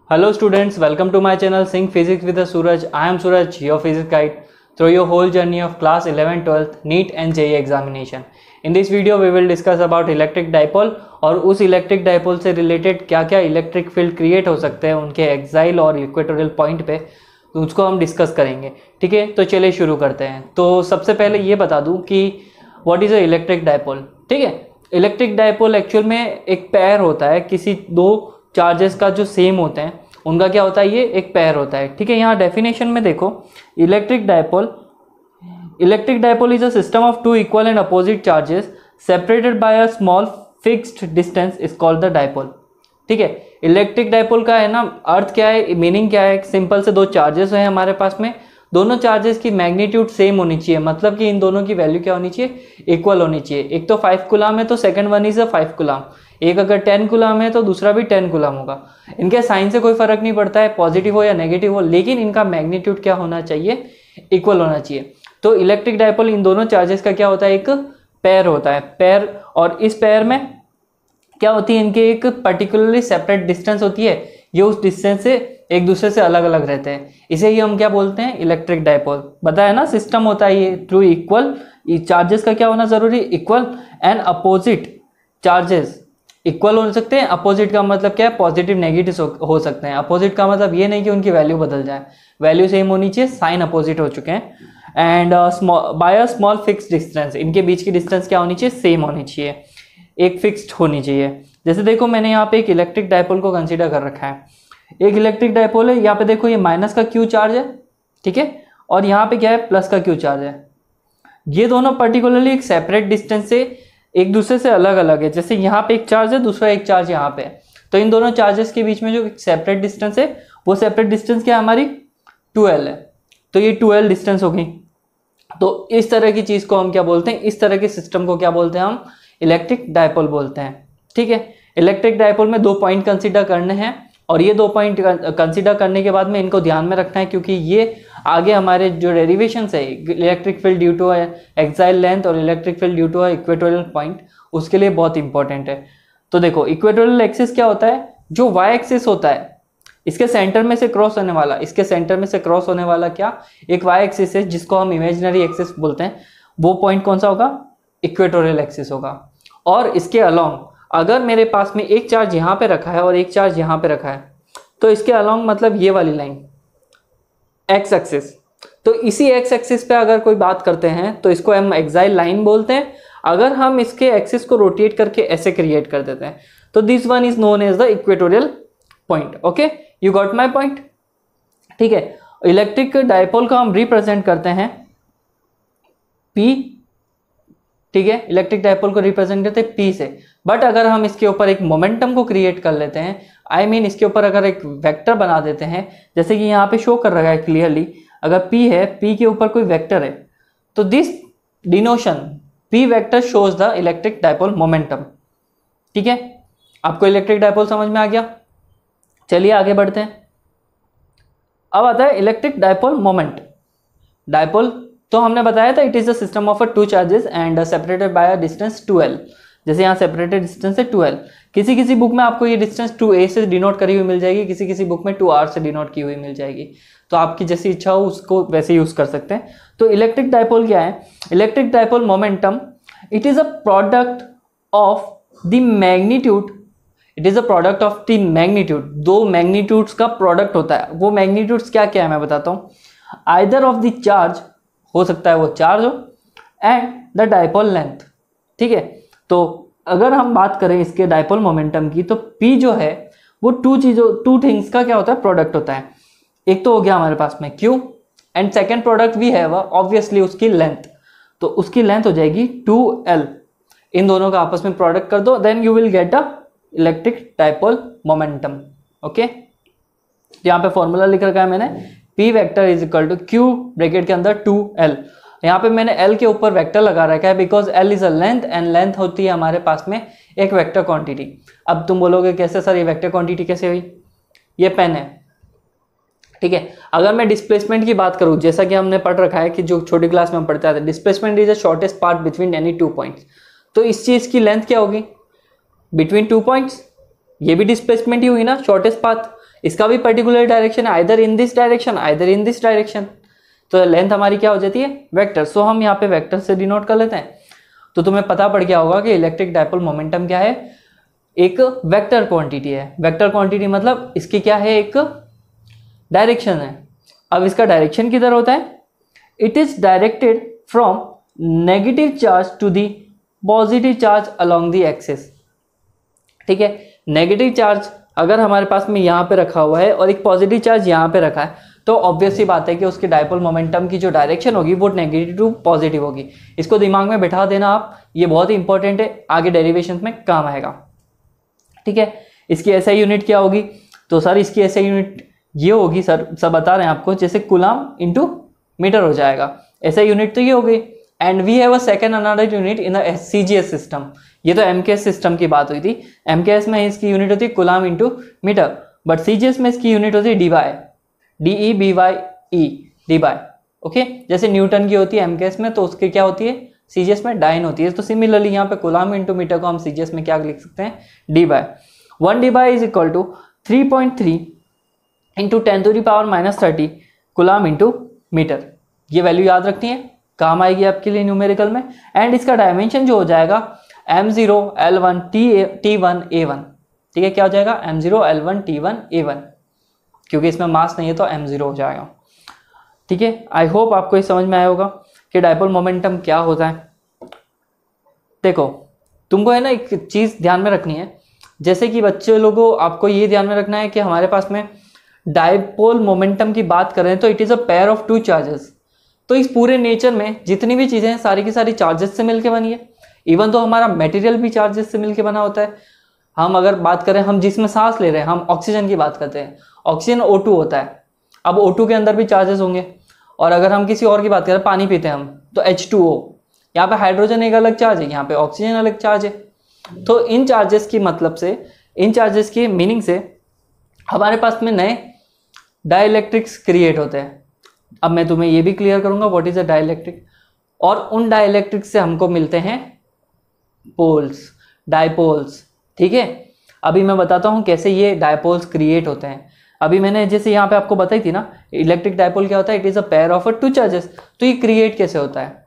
Hello students, welcome to my channel Sync Physics with Suraj. I am Suraj, your physics guide through your whole journey of class 11, 12, NEET and JEE examination. In this video we will discuss about electric dipole और उस electric dipole से related क्या क्या electric field create हो सकते हैं उनके exile और इक्वेटोरियल पॉइंट पे, तो उसको हम डिस्कस करेंगे। ठीक है, तो चलिए शुरू करते हैं। तो सबसे पहले ये बता दूं कि what is a electric dipole. ठीक है, इलेक्ट्रिक डाइपोल एक्चुअल में एक पेयर होता है किसी दो चार्जेस का जो सेम होते हैं, उनका क्या होता है, ये एक पेयर होता है। ठीक है, यहाँ डेफिनेशन में देखो, electric dipole is a system of two equal and opposite charges separated by a small fixed distance is called the dipole. ठीक है, इलेक्ट्रिक डाइपोल का है ना अर्थ क्या है, मीनिंग क्या है, सिंपल से दो चार्जेस हैं हमारे पास में, दोनों चार्जेस की मैग्नीट्यूड सेम होनी चाहिए, मतलब कि इन दोनों की वैल्यू क्या होनी चाहिए, इक्वल होनी चाहिए। एक तो 5 कूलम है तो second one is a 5 coulomb, एक अगर 10 कूलम है तो दूसरा भी 10 कूलम होगा। इनके साइन से कोई फर्क नहीं पड़ता है, पॉजिटिव हो या नेगेटिव हो, लेकिन इनका मैग्नीट्यूड क्या होना चाहिए, इक्वल होना चाहिए। तो इलेक्ट्रिक डाइपोल इन दोनों चार्जेस का क्या होता है, एक पेयर होता है, पेयर। और इस पेयर में क्या होती है, इनके एक पर्टिकुलरली सेपरेट डिस्टेंस होती है, ये उस डिस्टेंस से एक दूसरे से अलग अलग रहते हैं, इसे ही हम क्या बोलते हैं, इलेक्ट्रिक डाइपोल। बताया ना, सिस्टम होता है ये थ्रू इक्वल चार्जेस का क्या होना जरूरी, equal and opposite charges equal हो सकते हैं। अपोजिट का मतलब क्या है, पॉजिटिव नेगेटिव हो सकते हैं। अपोजिट का मतलब ये नहीं कि उनकी वैल्यू बदल जाए, वैल्यू सेम होनी चाहिए, साइन अपोजिट हो चुके हैं। And by a small fix distance, इनके बीच की डिस्टेंस क्या होनी चाहिए, सेम होनी चाहिए, एक फिक्स्ड होनी चाहिए। जैसे देखो, मैंने यहाँ पे एक इलेक्ट्रिक डाइपोल को कंसीडर कर रखा है, एक इलेक्ट्रिक डाइपोल है, यहाँ पे देखो ये माइनस का क्यू चार्ज है, ठीक है, और यहाँ पे क्या है, प्लस का क्यू चार्ज है। ये दोनों पर्टिकुलरली एक सेपरेट डिस्टेंस से एक दूसरे से अलग अलग है। जैसे यहाँ पे एक चार्ज है, दूसरा एक चार्ज यहाँ पे है, तो इन दोनों चार्जेस के बीच में जो सेपरेट डिस्टेंस है, वो सेपरेट डिस्टेंस क्या है, हमारी 2L है, तो ये 2L डिस्टेंस होगी। तो इस तरह की चीज को हम क्या बोलते हैं, इस तरह के सिस्टम को क्या बोलते हैं, हम इलेक्ट्रिक डाइपोल बोलते हैं। ठीक है, इलेक्ट्रिक डाइपोल में दो पॉइंट कंसीडर करने हैं, और ये दो पॉइंट कंसीडर करने के बाद में इनको ध्यान में रखना है, क्योंकि ये आगे हमारे जो डेरिवेशंस है, electric field due to axial length और electric field due to equatorial point, उसके लिए बहुत इंपॉर्टेंट है। तो देखो, इक्वेटोरियल एक्सिस क्या होता है, जो वाई एक्सिस होता है, इसके सेंटर में से क्रॉस होने वाला, इसके सेंटर में से क्रॉस होने वाला क्या, एक वाई एक्सिस है, जिसको हम इमेजिनरी एक्सिस बोलते हैं। वो पॉइंट कौन सा होगा, इक्वेटोरियल एक्सिस होगा। और इसके अलोंग अगर मेरे पास में एक चार्ज यहाँ पे रखा है और एक चार्ज यहाँ पे रखा है, तो इसके अलोंग मतलब ये वाली लाइन एक्स एक्सिस, तो इसी एक्स एक्सिस पे अगर कोई बात करते हैं तो इसको हम एक्साइल लाइन बोलते हैं। अगर हम इसके एक्सिस को रोटेट करके ऐसे क्रिएट कर देते हैं, तो this one is known as the equatorial point. Okay, you got my point. ठीक है, इलेक्ट्रिक डाइपोल को हम रिप्रेजेंट करते हैं P। ठीक है, इलेक्ट्रिक डाइपोल को रिप्रेजेंट करते हैं P से। बट अगर हम इसके ऊपर एक मोमेंटम को क्रिएट कर लेते हैं, आई मीन इसके ऊपर अगर एक वेक्टर बना देते हैं, जैसे कि यहाँ पे शो कर रहा है क्लियरली, अगर P है, P के ऊपर कोई वेक्टर है, तो this डिनोशन P vector shows the electric dipole momentum. ठीक है, आपको इलेक्ट्रिक डाइपोल समझ में आ गया। चलिए आगे बढ़ते हैं। अब आता है इलेक्ट्रिक डाइपोल मोमेंट। डाइपोल तो हमने बताया था, it is the system of two charges and separated by a distance 2L। जैसे यहाँ सेपरेटेड डिस्टेंस है 2L, किसी किसी बुक में आपको ये डिस्टेंस 2A से डिनोट करी हुई मिल जाएगी, किसी किसी बुक में 2R से डिनोट की हुई मिल जाएगी, तो आपकी जैसी इच्छा हो उसको वैसे यूज कर सकते हैं। तो इलेक्ट्रिक डाइपोल क्या है, electric dipole momentum, it is a product of the magnitude, it is a product of the magnitude, दो मैग्नीट्यूड्स का प्रोडक्ट होता है। वो मैग्नीट्यूड्स क्या क्या है मैं बताता हूँ, आइदर ऑफ द चार्ज, हो सकता है वो चार्ज हो, एंड द डाइपोल लेंथ। ठीक है, तो अगर हम बात करें इसके डाइपोल मोमेंटम की, तो P जो है वो टू थिंग्स का क्या होता है, प्रोडक्ट होता है। एक तो हो गया हमारे पास में Q, एंड सेकेंड प्रोडक्ट भी है वह ऑब्वियसली उसकी लेंथ, तो उसकी लेंथ हो जाएगी 2L। इन दोनों का आपस में प्रोडक्ट कर दो, then you will get a electric dipole momentum. Okay, यहाँ पे फॉर्मूला लिख रखा है मैंने, P vector is equal to Q bracket के अंदर 2L। यहाँ पे मैंने L के ऊपर वेक्टर लगा रखा है, because L is a length, and length होती है हमारे पास में एक वेक्टर क्वांटिटी। अब तुम बोलोगे कैसे सर, ये वेक्टर क्वांटिटी कैसे हुई, ये पेन है। ठीक है, अगर मैं डिस्प्लेसमेंट की बात करूँ, जैसा कि हमने पढ़ रखा है कि जो छोटी क्लास में हम पढ़ते आते हैं, displacement is the shortest part between any 2 points, तो इस चीज की लेंथ क्या होगी, बिटवीन 2 पॉइंट्स, ये भी डिस्प्लेसमेंट ही हुई ना, शॉर्टेस्ट पाथ। इसका भी पर्टिकुलर डायरेक्शन है, either in this direction either in this direction. तो लेंथ हमारी क्या हो जाती है, वेक्टर। सो हम यहाँ पे वेक्टर से डिनोट कर लेते हैं। तो तुम्हें पता पड़ गया होगा कि इलेक्ट्रिक डायपोल मोमेंटम क्या है, एक वेक्टर क्वांटिटी है। वेक्टर क्वांटिटी मतलब इसकी क्या है, एक डायरेक्शन है। अब इसका डायरेक्शन किधर होता है, it is directed from negative charge to the positive charge along the axis. ठीक है, नेगेटिव चार्ज अगर हमारे पास में यहाँ पे रखा हुआ है और एक पॉजिटिव चार्ज यहाँ पे रखा है, तो ऑब्वियस सी बात है कि उसकी डायपोल मोमेंटम की जो डायरेक्शन होगी वो नेगेटिव टू पॉजिटिव होगी। इसको दिमाग में बैठा देना आप, ये बहुत ही इंपॉर्टेंट है, आगे डेरिवेशन में काम आएगा। ठीक है, इसकी एसआई यूनिट क्या होगी, तो सर इसकी एसआई यूनिट ये होगी, सर सब बता रहे हैं आपको, जैसे कूलम इनटू मीटर हो जाएगा। एसआई यूनिट तो ये हो गई। And we have a second another unit in the CGS system. ये तो एमकेएस सिस्टम की बात हुई थी। एमकेएस में इसकी यूनिट होती है coulomb into metre, but CGS में इसकी यूनिट होती है डीवाई, DEBY, डीवाई। ओके, जैसे न्यूटन की होती है एमकेएस में, तो उसकी क्या होती है सीजीएस में डाइन होती है। तो सिमिलरली यहाँ पे कूलम इनटू मीटर को हम सीजीएस में क्या लिख सकते हैं, debye. 1 debye is equal to 3.3 into 10⁻⁻30 coulomb into metre. ये वैल्यू याद रखनी है, काम आएगी आपके लिए न्यूमेरिकल में। एंड इसका डायमेंशन जो हो जाएगा m0 L1 T1 A1। ठीक है, क्या हो जाएगा m0 L1 T1 A1, क्योंकि इसमें मास नहीं है तो m0 हो जाएगा। ठीक है, आई होप आपको ये समझ में आया होगा कि डायपोल मोमेंटम क्या होता है। देखो तुमको है ना एक चीज ध्यान में रखनी है, जैसे कि बच्चे लोगों आपको ये ध्यान में रखना है कि हमारे पास में डायपोल मोमेंटम की बात करें तो it is a pair of two charges. तो इस पूरे नेचर में जितनी भी चीजें हैं सारी की सारी चार्जेस से मिलकर बनी है। इवन तो हमारा मटेरियल भी चार्जेस से मिलकर बना होता है। हम अगर बात करें, हम जिसमें सांस ले रहे हैं, हम ऑक्सीजन की बात करते हैं, ऑक्सीजन O2 होता है। अब O2 के अंदर भी चार्जेस होंगे। और अगर हम किसी और की बात करें, पानी पीते हैं हम, तो H2O, यहाँ पे हाइड्रोजन एक अलग चार्ज है, यहाँ पे ऑक्सीजन अलग चार्ज है। तो इन चार्जेस की मतलब से, इन चार्जेस की मीनिंग से हमारे पास में नए डाइलेक्ट्रिक्स क्रिएट होते हैं। अब मैं तुम्हें ये भी क्लियर करूंगा व्हाट इज अ डाइलेक्ट्रिक, और उन डाइलेक्ट्रिक से हमको मिलते हैं पोल्स, डायपोल्स। ठीक है, अभी मैं बताता हूं कैसे ये डायपोल्स क्रिएट होते हैं। अभी मैंने जैसे यहाँ पे आपको बताई थी ना, इलेक्ट्रिक डायपोल क्या होता है, it is a pair of two charges. तो ये क्रिएट कैसे होता है,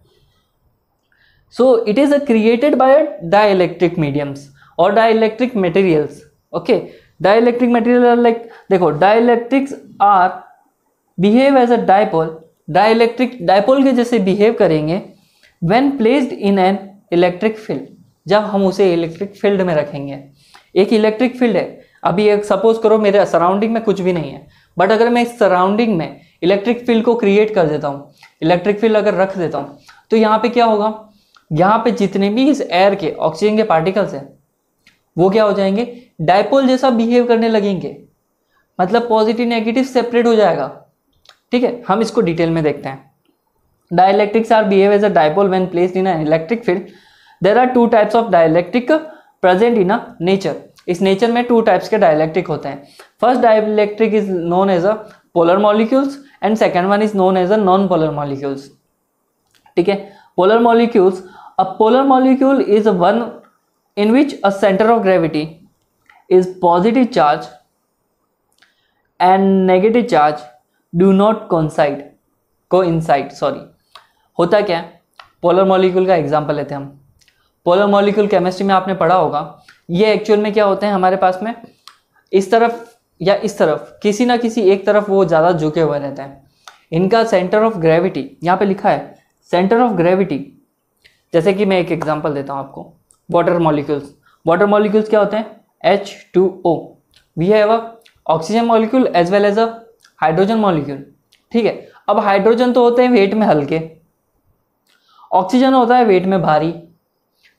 so it is created by dielectric mediums और dielectric materials. Okay, dielectric material like, देखो dielectrics are behave as a dipole, dielectric dipole के जैसे बिहेव करेंगे when placed in an electric field, जब हम उसे इलेक्ट्रिक फील्ड में रखेंगे। एक इलेक्ट्रिक फील्ड है, अभी एक सपोज करो मेरे सराउंडिंग में कुछ भी नहीं है, बट अगर मैं इस सराउंडिंग में इलेक्ट्रिक फील्ड को क्रिएट कर देता हूँ, इलेक्ट्रिक फील्ड अगर रख देता हूँ, तो यहाँ पे क्या होगा, यहाँ पे जितने भी इस एयर के ऑक्सीजन के पार्टिकल्स हैं वो क्या हो जाएंगे, डायपोल जैसा बिहेव करने लगेंगे। मतलब पॉजिटिव नेगेटिव सेपरेट हो जाएगा। ठीक है, हम इसको डिटेल में देखते हैं। Dielectrics are behave as a dipole when placed in an electric field. There are two types of dielectric present in a nature. इस नेचर में टू टाइप्स के डाइलेक्ट्रिक होते हैं। First dielectric is known as a polar molecules and second one is known as a non polar molecules. ठीक है, polar molecules, a polar molecule is one in which a center of gravity is positive charge and negative charge do not coincide। होता क्या है, polar molecule का example लेते हैं हम। Polar molecule chemistry में आपने पढ़ा होगा, ये एक्चुअल में क्या होते हैं हमारे पास में, इस तरफ या इस तरफ किसी ना किसी एक तरफ वो ज़्यादा झुके हुए रहते हैं। इनका सेंटर ऑफ ग्रेविटी यहाँ पे लिखा है, सेंटर ऑफ ग्रेविटी। जैसे कि मैं एक एग्जांपल देता हूँ आपको, वाटर मॉलिक्यूल्स। वाटर मॉलिक्यूल्स क्या होते हैं, H2O। We have a oxygen molecule as well as a hydrogen molecule. ठीक है, अब हाइड्रोजन तो होते हैं वेट में हल्के, ऑक्सीजन होता है वेट में भारी।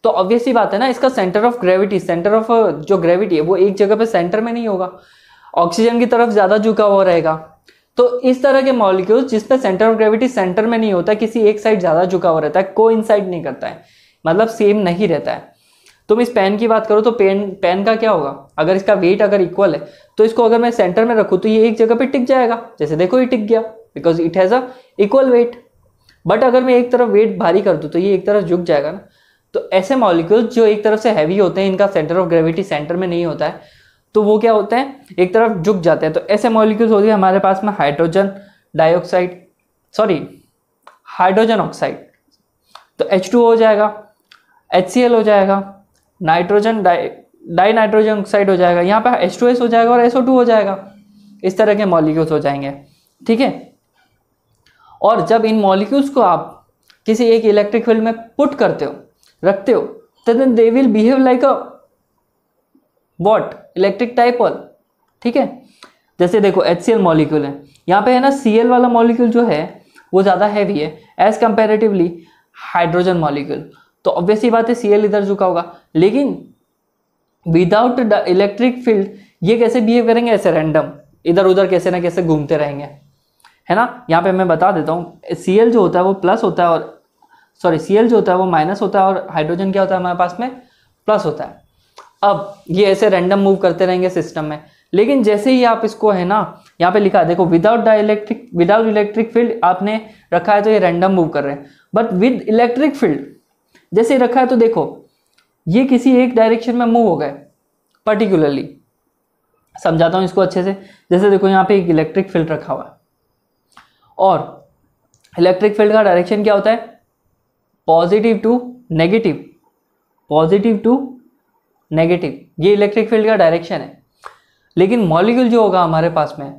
तो ऑब्वियसली बात है ना, इसका centre of gravity, centre of जो ग्रेविटी है वो एक जगह पे सेंटर में नहीं होगा, ऑक्सीजन की तरफ ज़्यादा झुका हुआ रहेगा। तो इस तरह के मॉलिक्यूल्स जिसपे सेंटर ऑफ ग्रेविटी सेंटर में नहीं होता, किसी एक साइड ज़्यादा झुका हुआ रहता है, कोइंसाइड नहीं करता है, मतलब सेम नहीं रहता है। तुम इस पेन की बात करो तो पेन का क्या होगा, अगर इसका वेट अगर इक्वल है तो इसको अगर मैं सेंटर में रखूँ तो ये एक जगह पे टिक जाएगा। जैसे देखो ये टिक गया, because it has a equal weight. But अगर मैं एक तरफ वेट भारी कर दूँ तो ये एक तरफ झुक जाएगा ना। तो ऐसे मॉलिक्यूल्स जो एक तरफ से हैवी होते हैं, इनका सेंटर ऑफ ग्रेविटी सेंटर में नहीं होता है, तो वो क्या होते हैं, एक तरफ झुक जाते हैं। तो ऐसे मॉलिक्यूल्स होते हैं हमारे पास में hydrogen dioxide, sorry hydrogen oxide, तो H2O हो जाएगा, HCl हो जाएगा, नाइट्रोजन डाई नाइट्रोजन ऑक्साइड हो जाएगा, यहाँ पे H2S हो जाएगा और SO2 हो जाएगा। इस तरह के मॉलिक्यूल्स हो जाएंगे, ठीक है। और जब इन मॉलिक्यूल्स को आप किसी एक इलेक्ट्रिक फील्ड में पुट करते हो, रखते हो, तो then they will behave like a what, electric dipole, ठीक है। जैसे देखो HCl मॉलिक्यूल है, यहाँ पे है ना Cl वाला मॉलिक्यूल जो है वो ज़्यादा हैवी है एज कंपेरेटिवली हाइड्रोजन मॉलिक्यूल, तो ऑब्वियसली बात है Cl इधर झुका होगा। लेकिन विदाउट द इलेक्ट्रिक फील्ड ये कैसे बिहेव करेंगे, ऐसे रैंडम इधर उधर कैसे ना कैसे घूमते रहेंगे, है ना। यहाँ पे मैं बता देता हूँ, Cl जो होता है वो प्लस होता है, और सॉरी Cl जो होता है वो माइनस होता है, और हाइड्रोजन क्या होता है हमारे पास में, प्लस होता है। अब ये ऐसे रैंडम मूव करते रहेंगे सिस्टम में, लेकिन जैसे ही आप इसको है ना, यहाँ पे लिखा है देखो विदाउट इलेक्ट्रिक फील्ड आपने रखा है तो ये रैंडम मूव कर रहे हैं, बट विद इलेक्ट्रिक फील्ड जैसे ही रखा है तो देखो ये किसी एक डायरेक्शन में मूव हो गए पर्टिकुलरली। समझाता हूँ इसको अच्छे से। जैसे देखो यहाँ पे एक इलेक्ट्रिक फील्ड रखा हुआ है, और इलेक्ट्रिक फील्ड का डायरेक्शन क्या होता है, positive to negative, positive to negative, ये इलेक्ट्रिक फील्ड का डायरेक्शन है। लेकिन मॉलिक्यूल जो होगा हमारे पास में,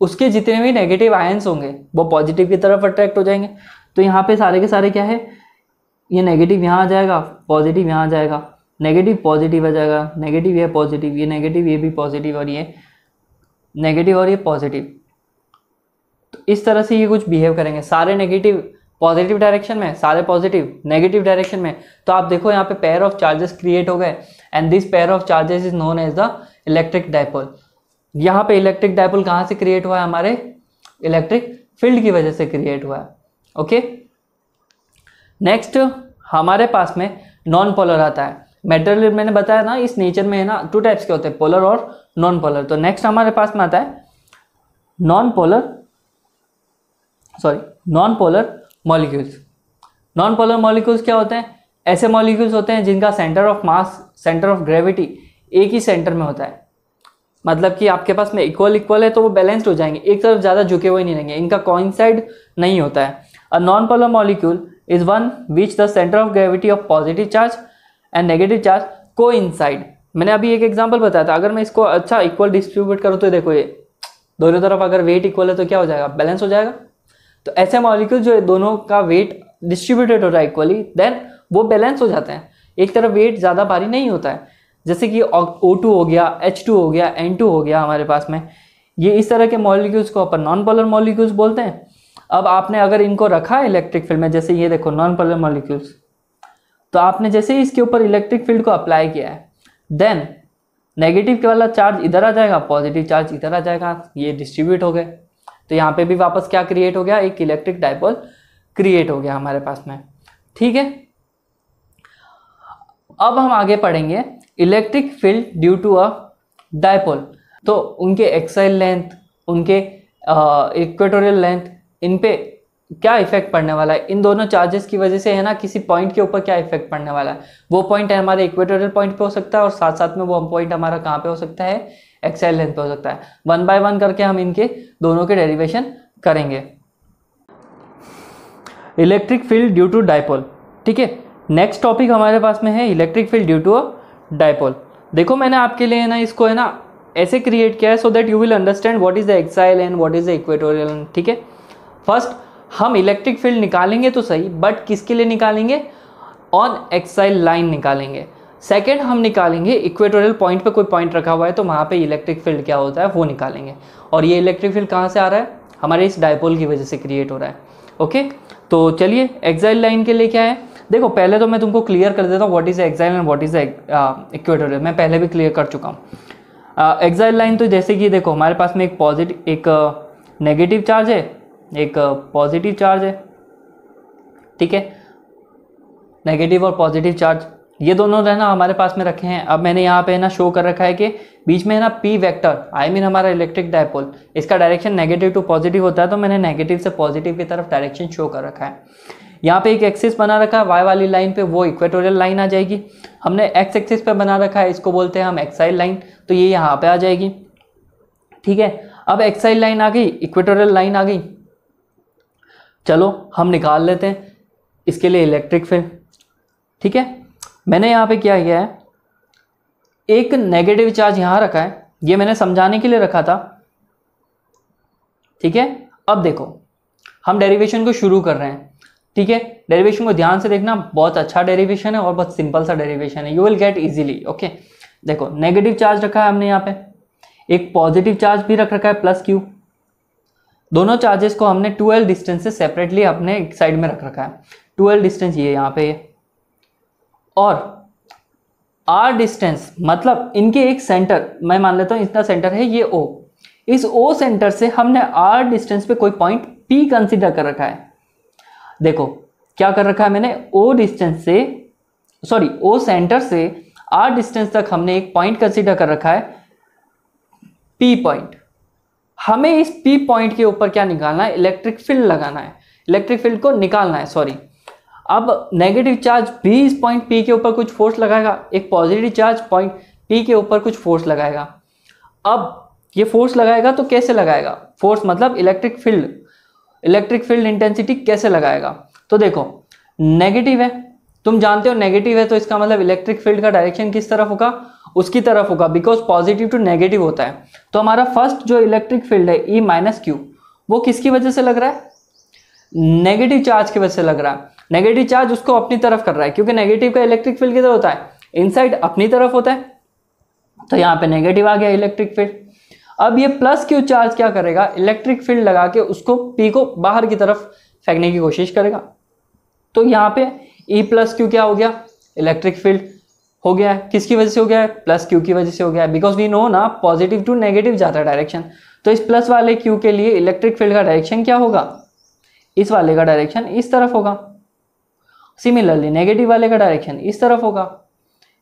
उसके जितने भी नेगेटिव आयंस होंगे वो पॉजिटिव की तरफ अट्रैक्ट हो जाएंगे। तो यहाँ पे सारे के सारे क्या है, ये नेगेटिव यहाँ आ जाएगा, पॉजिटिव यहाँ आ जाएगा, नेगेटिव पॉजिटिव आ जाएगा, नेगेटिव ये पॉजिटिव, ये नेगेटिव ये भी पॉजिटिव, और ये नेगेटिव और ये पॉजिटिव। तो इस तरह से ये कुछ बिहेव करेंगे, सारे नेगेटिव पॉजिटिव डायरेक्शन में, सारे पॉजिटिव नेगेटिव डायरेक्शन में। तो आप देखो यहाँ पे पेयर ऑफ चार्जेस क्रिएट हो गए, and this pair of charges is known as the electric dipole. यहाँ पे इलेक्ट्रिक डाइपोल कहाँ से क्रिएट हुआ है, हमारे इलेक्ट्रिक फील्ड की वजह से क्रिएट हुआ है। ओके, नेक्स्ट हमारे पास में नॉन पोलर आता है। मेटेरियल मैंने बताया ना, इस नेचर में है ना टू टाइप्स के होते हैं, पोलर और नॉन पोलर। तो नेक्स्ट हमारे पास में आता है non polar molecules. Non polar molecules क्या होते हैं, ऐसे मॉलिक्यूल्स होते हैं जिनका centre of mass, centre of gravity एक ही सेंटर में होता है। मतलब कि आपके पास में इक्वल है तो वो बैलेंस्ड हो जाएंगे, एक तरफ ज़्यादा झुके हुए नहीं रहेंगे, इनका कोइंसाइड नहीं होता है। अ non polar molecule is one which the centre of gravity of positive charge and negative charge coincide. मैंने अभी एक एग्जांपल बताया था, अगर मैं इसको अच्छा इक्वल डिस्ट्रीब्यूट करूँ तो देखो ये दोनों तरफ अगर वेट इक्वल है तो क्या हो जाएगा, बैलेंस हो जाएगा। तो ऐसे मॉलिक्यूल जो दोनों का वेट डिस्ट्रीब्यूटेड हो रहा है इक्वली, देन वो बैलेंस हो जाते हैं, एक तरफ वेट ज़्यादा भारी नहीं होता है। जैसे कि O2 हो गया, H2 हो गया, N2 हो गया हमारे पास में, ये इस तरह के मॉलिक्यूल्स को अपन नॉन पोलर मॉलिक्यूल्स बोलते हैं। अब आपने अगर इनको रखा है इलेक्ट्रिक फील्ड में, जैसे ये देखो नॉन पोलर मॉलिक्यूल्स, तो आपने जैसे ही इसके ऊपर इलेक्ट्रिक फील्ड को अप्लाई किया है, देन नेगेटिव वाला चार्ज इधर आ जाएगा, पॉजिटिव चार्ज इधर आ जाएगा, ये डिस्ट्रीब्यूट हो गए। तो यहाँ पे भी वापस क्या क्रिएट हो गया, एक इलेक्ट्रिक डाइपोल क्रिएट हो गया हमारे पास में, ठीक है। अब हम आगे पढ़ेंगे electric field due to a dipole. तो उनके एक्साइल लेंथ, उनके इक्वेटोरियल लेंथ, इन पे क्या इफेक्ट पड़ने वाला है, इन दोनों चार्जेस की वजह से है ना किसी पॉइंट के ऊपर क्या इफेक्ट पड़ने वाला है। वो पॉइंट है हमारे इक्वेटोरियल पॉइंट पे हो सकता है, और साथ साथ में वो पॉइंट हमारा कहाँ पे हो सकता है, एक्साइल लेंथ पे हो सकता है। 1 बाय 1 करके हम इनके दोनों के डेरिवेशन करेंगे। Electric field due to dipole, ठीक है। नेक्स्ट टॉपिक हमारे पास में है electric field due to a dipole. देखो मैंने आपके लिए है ना इसको है ना ऐसे क्रिएट किया है so that you will understand what is the axial and what is the equatorial length, ठीक है। फर्स्ट हम इलेक्ट्रिक फील्ड निकालेंगे तो सही, बट किसके लिए निकालेंगे, ऑन एक्साइल लाइन निकालेंगे। सेकेंड हम निकालेंगे इक्वेटोरियल पॉइंट पे कोई पॉइंट रखा हुआ है तो वहाँ पे इलेक्ट्रिक फील्ड क्या होता है वो निकालेंगे। और ये इलेक्ट्रिक फील्ड कहाँ से आ रहा है, हमारे इस डाइपोल की वजह से क्रिएट हो रहा है। ओके, तो चलिए एक्साइल लाइन के लिए क्या है, देखो पहले तो मैं तुमको क्लियर कर देता हूँ what is axial and what is equatorial. मैं पहले भी क्लियर कर चुका हूँ। एक्साइल लाइन तो जैसे कि देखो हमारे पास में एक नेगेटिव चार्ज है, एक पॉजिटिव चार्ज है, ठीक है। नेगेटिव और पॉजिटिव चार्ज ये दोनों रहना हमारे पास में रखे हैं। अब मैंने यहाँ पे ना शो कर रखा है कि बीच में है ना पी वेक्टर, आई मीन हमारा इलेक्ट्रिक डाइपोल, इसका डायरेक्शन नेगेटिव टू पॉजिटिव होता है, तो मैंने नेगेटिव से पॉजिटिव की तरफ डायरेक्शन शो कर रखा है। यहाँ पे एक एक्सिस बना रखा है y वाली लाइन पे, वो इक्वेटोरियल लाइन आ जाएगी। हमने x एक्सिस पे बना रखा है, इसको बोलते हैं हम एक्साइल लाइन, तो ये यहाँ पे आ जाएगी। ठीक है, अब एक्साइल लाइन आ गई, इक्वेटोरियल लाइन आ गई। चलो हम निकाल लेते हैं इसके लिए इलेक्ट्रिक फील्ड। ठीक है, मैंने यहाँ पे क्या किया है, एक नेगेटिव चार्ज यहाँ रखा है, ये मैंने समझाने के लिए रखा था। ठीक है, अब देखो हम डेरिवेशन को शुरू कर रहे हैं। ठीक है, डेरिवेशन को ध्यान से देखना, बहुत अच्छा डेरिवेशन है और बहुत सिंपल सा डेरिवेशन है, you will gate easily. Okay, देखो नेगेटिव चार्ज रखा है हमने यहाँ पे, एक पॉजिटिव चार्ज भी रख रखा है प्लस क्यू। दोनों चार्जेस को हमने 2l डिस्टेंस से सेपरेटली अपने एक साइड में रख रखा है। 2l डिस्टेंस ये यहाँ पे है, और r डिस्टेंस मतलब इनके एक सेंटर, मैं मान लेता हूँ इतना सेंटर है ये O, इस O सेंटर से हमने r डिस्टेंस पे कोई पॉइंट P कंसीडर कर रखा है। देखो क्या कर रखा है मैंने, O डिस्टेंस से, सॉरी O सेंटर से r डिस्टेंस तक हमने एक पॉइंट कंसीडर कर रखा है P पॉइंट। हमें इस P पॉइंट के ऊपर क्या निकालना है, इलेक्ट्रिक फील्ड लगाना है, इलेक्ट्रिक फील्ड को निकालना है, सॉरी। अब नेगेटिव चार्ज भी इस पॉइंट P के ऊपर कुछ फोर्स लगाएगा, एक पॉजिटिव चार्ज पॉइंट P के ऊपर कुछ फोर्स लगाएगा। अब ये फोर्स लगाएगा तो कैसे लगाएगा, फोर्स मतलब इलेक्ट्रिक फील्ड इंटेंसिटी कैसे लगाएगा। तो देखो नेगेटिव है, तुम जानते हो नेगेटिव है, तो इसका मतलब इलेक्ट्रिक फील्ड का डायरेक्शन किस तरफ होगा, उसकी तरफ होगा, बिकॉज पॉजिटिव टू नेगेटिव होता है। तो हमारा फर्स्ट जो इलेक्ट्रिक फील्ड है E माइनस क्यू, वो किसकी वजह से लग रहा है, नेगेटिव चार्ज की वजह से लग रहा है। नेगेटिव चार्ज उसको अपनी तरफ कर रहा है, क्योंकि नेगेटिव का इलेक्ट्रिक फील्ड किधर होता है, इनसाइड अपनी तरफ होता है, तो यहाँ पे नेगेटिव आ गया इलेक्ट्रिक फील्ड। अब ये प्लस क्यू चार्ज क्या करेगा, इलेक्ट्रिक फील्ड लगा के उसको P को बाहर की तरफ फेंकने की कोशिश करेगा। तो यहाँ पे E प्लस क्यू क्या हो गया, इलेक्ट्रिक फील्ड हो गया है, किसकी वजह से हो गया है, प्लस क्यू की वजह से हो गया है, बिकॉज वी नो ना पॉजिटिव टू नेगेटिव जाता है डायरेक्शन। तो इस प्लस वाले क्यू के लिए इलेक्ट्रिक फील्ड का डायरेक्शन क्या होगा, इस वाले का डायरेक्शन इस तरफ होगा। सिमिलरली नेगेटिव वाले का डायरेक्शन इस तरफ होगा,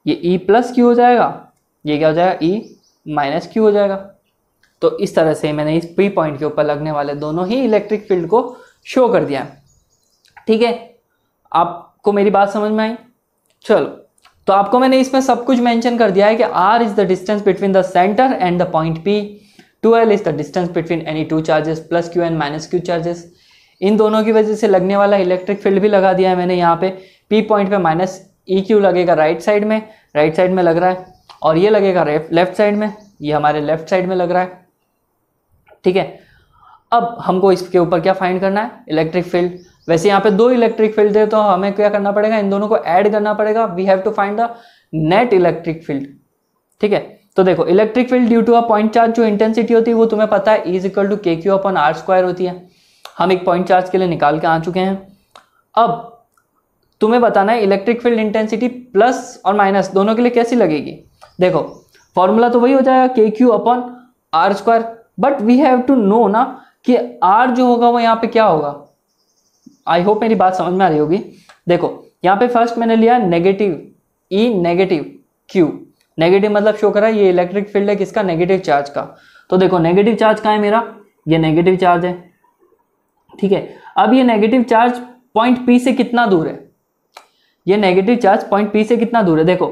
ये E प्लस क्यू हो जाएगा, ये क्या हो जाएगा, E माइनस क्यू हो जाएगा। तो इस तरह से मैंने इस P पॉइंट के ऊपर लगने वाले दोनों ही इलेक्ट्रिक फील्ड को शो कर दिया। ठीक है, आपको मेरी बात समझ में आई। चलो, तो आपको मैंने इसमें सब कुछ मेंशन कर दिया है कि R is the distance between the centre and the point P, 2l is the distance between any two charges plus q and minus q charges. इन दोनों की वजह से लगने वाला इलेक्ट्रिक फील्ड भी लगा दिया है मैंने यहाँ पे। P पॉइंट पे माइनस EQ लगेगा राइट साइड में लग रहा है, और ये लगेगा लेफ्ट साइड में, ये हमारे लेफ्ट साइड में लग रहा है। ठीक है, अब हमको इसके ऊपर क्या फाइंड करना है, इलेक्ट्रिक फील्ड। वैसे यहाँ पे दो इलेक्ट्रिक फील्ड है, तो हमें क्या करना पड़ेगा, इन दोनों को ऐड करना पड़ेगा। We have to find the net electric field. ठीक है, तो देखो electric field due to a point charge जो इंटेंसिटी होती है वो तुम्हें पता है, E इक्वल टू KQ/R² होती है। हम एक पॉइंट चार्ज के लिए निकाल के आ चुके हैं। अब तुम्हें बताना है इलेक्ट्रिक फील्ड इंटेंसिटी प्लस और माइनस दोनों के लिए कैसी लगेगी। देखो फॉर्मूला तो वही हो जाएगा KQ/R², but we have to know ना कि R जो होगा वो यहाँ पे क्या होगा। आई होप मेरी बात समझ में आ रही होगी। देखो यहाँ पे फर्स्ट मैंने लिया negative E negative Q, negative मतलब शो करा ये इलेक्ट्रिक फील्ड है किसका, नेगेटिव चार्ज का। तो देखो नेगेटिव चार्ज कहाँ है मेरा, ये नेगेटिव चार्ज है। ठीक है, अब ये नेगेटिव चार्ज पॉइंट P से कितना दूर है, ये नेगेटिव चार्ज पॉइंट P से कितना दूर है। देखो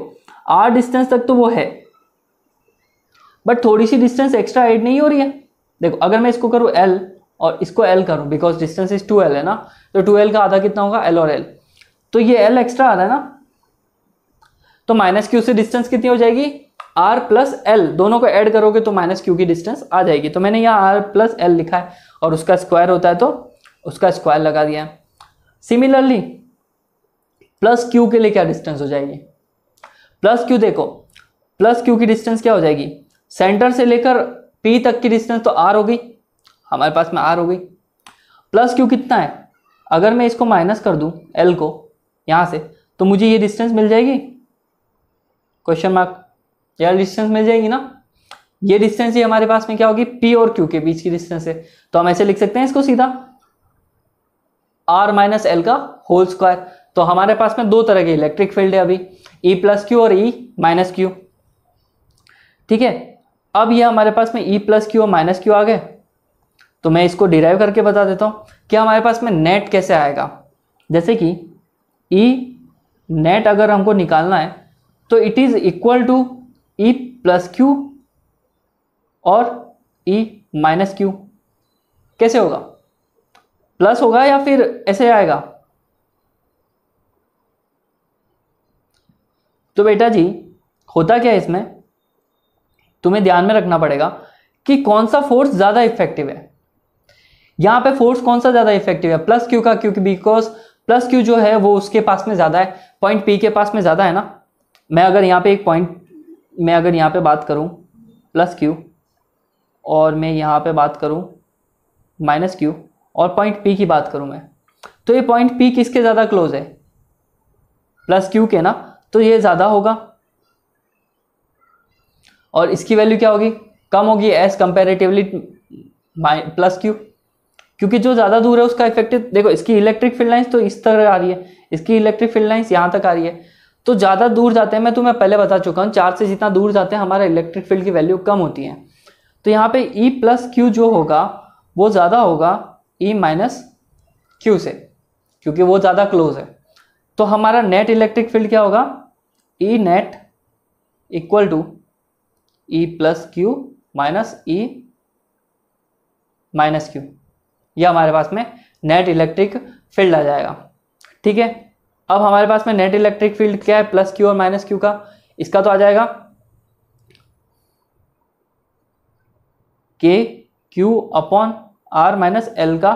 R डिस्टेंस तक तो वो है, बट थोड़ी सी डिस्टेंस एक्स्ट्रा ऐड नहीं हो रही है। देखो अगर मैं इसको करूँ L और इसको L करूँ, बिकॉज डिस्टेंस इज 2L है ना, तो 2L का आधा कितना होगा, L और L, तो ये L एक्स्ट्रा आ रहा है ना, तो माइनस क्यू से डिस्टेंस कितनी हो जाएगी, R प्लस L, दोनों को ऐड करोगे तो माइनस क्यू की डिस्टेंस आ जाएगी। तो मैंने यहाँ R प्लस L लिखा है, और उसका स्क्वायर होता है तो उसका स्क्वायर लगा दिया। सिमिलरली प्लस क्यू के लिए क्या डिस्टेंस हो जाएगी, प्लस क्यू, देखो प्लस क्यू की डिस्टेंस क्या हो जाएगी, सेंटर से लेकर P तक की डिस्टेंस तो R हो गई, हमारे पास में R हो गई। प्लस क्यू कितना है, अगर मैं इसको माइनस कर दूं L को यहाँ से, तो मुझे ये डिस्टेंस मिल जाएगी, क्वेश्चन मार्क, यार डिस्टेंस मिल जाएगी ना। ये डिस्टेंस ही हमारे पास में क्या होगी, P और Q के बीच की डिस्टेंस है। तो हम ऐसे लिख सकते हैं इसको सीधा R माइनस L का होल स्क्वायर। तो हमारे पास में दो तरह के इलेक्ट्रिक फील्ड है अभी, E प्लस क्यू और E माइनस क्यू। ठीक है, अब ये हमारे पास में E प्लस क्यू और माइनस क्यू आ गए, तो मैं इसको डिराइव करके बता देता हूँ कि हमारे पास में नेट कैसे आएगा। जैसे कि ई नेट अगर हमको निकालना है तो it is equal to E plus Q और ई माइनस क्यू। कैसे होगा? प्लस होगा या फिर ऐसे आएगा? तो बेटा जी होता क्या है इसमें, तुम्हें ध्यान में रखना पड़ेगा कि कौन सा फोर्स ज्यादा इफेक्टिव है। यहां पे फोर्स कौन सा ज्यादा इफेक्टिव है? प्लस क्यू का, क्योंकि बिकॉज प्लस क्यू जो है वो उसके पास में ज्यादा है, पॉइंट पी के पास में ज्यादा है ना। मैं अगर यहाँ पे एक पॉइंट, मैं अगर यहाँ पे बात करूं प्लस क्यू और मैं यहाँ पे बात करूं माइनस क्यू और पॉइंट पी की बात करूं मैं, तो ये पॉइंट पी किसके ज़्यादा क्लोज है? प्लस क्यू के ना, तो ये ज़्यादा होगा और इसकी वैल्यू क्या होगी? कम होगी एज कंपेरेटिवली प्लस क्यू, क्योंकि जो ज़्यादा दूर है उसका इफेक्टिव, देखो इसकी इलेक्ट्रिक फील्ड लाइंस तो इस तरह आ रही है, इसकी इलेक्ट्रिक फील्ड लाइंस यहाँ तक आ रही है, तो ज़्यादा दूर जाते हैं, मैं तुम्हें पहले बता चुका हूँ, चार्ज से जितना दूर जाते हैं हमारा इलेक्ट्रिक फील्ड की वैल्यू कम होती है। तो यहाँ पे ई प्लस क्यू जो होगा वो ज़्यादा होगा ई माइनस क्यू से, क्योंकि वो ज़्यादा क्लोज है। तो हमारा नेट इलेक्ट्रिक फील्ड क्या होगा? E net equal to E plus q minus E minus q, यह हमारे पास में नेट इलेक्ट्रिक फील्ड आ जाएगा। ठीक है, अब हमारे पास में नेट इलेक्ट्रिक फील्ड क्या है? प्लस क्यू और माइनस क्यू का, इसका तो आ जाएगा K Q upon R minus L का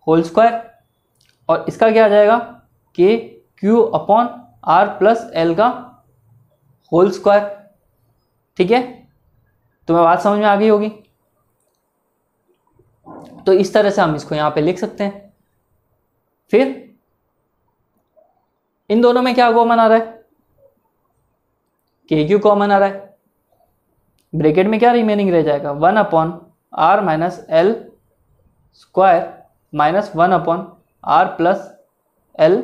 होल स्क्वायर, और इसका क्या आ जाएगा? K Q upon R plus L का होल स्क्वायर। ठीक है, तुम्हें बात समझ में आ गई होगी। तो इस तरह से हम इसको यहां पे लिख सकते हैं। फिर इन दोनों में क्या कॉमन आ रहा है? के क्यू कॉमन आ रहा है, ब्रैकेट में क्या रिमेनिंग रह जाएगा? 1 upon R minus L square minus 1 upon R plus L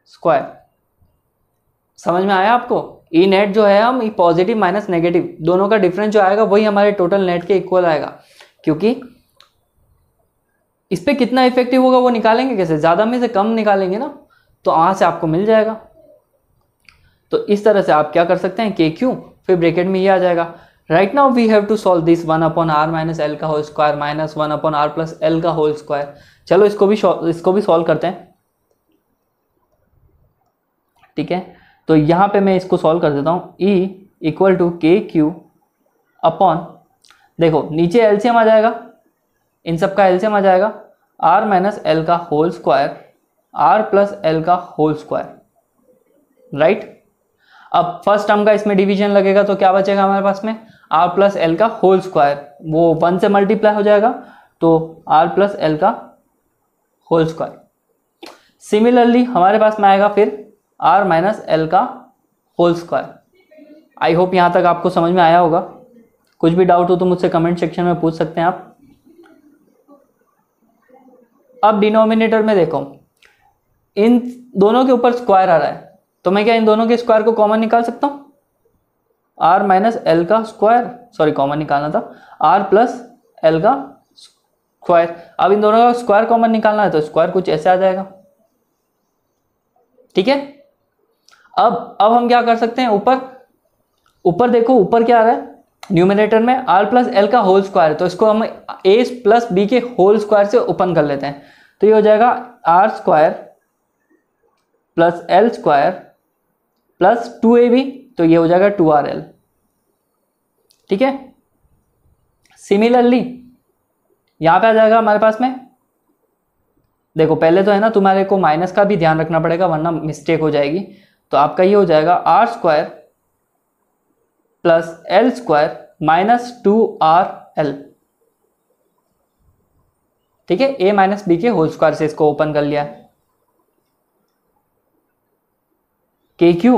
square. समझ में आया आपको? ई नेट जो है, हम पॉजिटिव माइनस नेगेटिव दोनों का डिफरेंस जो आएगा वही हमारे टोटल नेट के इक्वल आएगा, क्योंकि इस पे कितना इफेक्टिव होगा वो निकालेंगे कैसे? ज़्यादा में से कम निकालेंगे ना, तो वहाँ से आपको मिल जाएगा। तो इस तरह से आप क्या कर सकते हैं? के क्यू, फिर ब्रैकेट में ये आ जाएगा। Right now we have to solve this 1 upon R minus L का whole square minus 1 upon R plus L का होल स्क्वायर। चलो इसको भी सॉल्व करते हैं। ठीक है, तो यहाँ पे मैं इसको सॉल्व कर देता हूँ। E इक्वल टू के क्यू अपॉन, देखो नीचे एलसीएम आ जाएगा, इन सब का एलसीएम आ जाएगा, आर माइनस एल का whole square R plus L का होल स्क्वायर। राइट, अब फर्स्ट टर्म का इसमें डिवीजन लगेगा तो क्या बचेगा हमारे पास में? आर प्लस एल का होल स्क्वायर, वो 1 से मल्टीप्लाई हो जाएगा, तो आर प्लस एल का होल स्क्वायर। सिमिलरली हमारे पास में आएगा फिर आर माइनस एल का होल स्क्वायर। आई होप यहाँ तक आपको समझ में आया होगा। कुछ भी डाउट हो तो मुझसे कमेंट सेक्शन में पूछ सकते हैं आप। अब डिनोमिनेटर में देखो, इन दोनों के ऊपर स्क्वायर आ रहा है, तो मैं क्या इन दोनों के स्क्वायर को कॉमन निकाल सकता हूँ? आर माइनस एल का स्क्वायर, सॉरी कॉमन निकालना था, आर प्लस एल का स्क्वायर। अब इन दोनों का स्क्वायर कॉमन निकालना है तो स्क्वायर कुछ ऐसे आ जाएगा। ठीक है, अब हम क्या कर सकते हैं? ऊपर देखो, ऊपर क्या आ रहा है? न्यूमिनेटर में आर प्लस एल का होल स्क्वायर, तो इसको हम ए प्लस बी के होल स्क्वायर से ओपन कर लेते हैं, तो ये हो जाएगा R square plus L square plus 2ab, तो ये हो जाएगा 2rl। ठीक है, सिमिलरली यहां पे आ जाएगा हमारे पास में, देखो पहले तो है ना, तुम्हारे को माइनस का भी ध्यान रखना पड़ेगा वरना मिस्टेक हो जाएगी। तो आपका ये हो जाएगा R square plus L square minus 2rl। ठीक है, a माइनस बी के होल स्क्वायर से इसको ओपन कर लिया। के क्यू,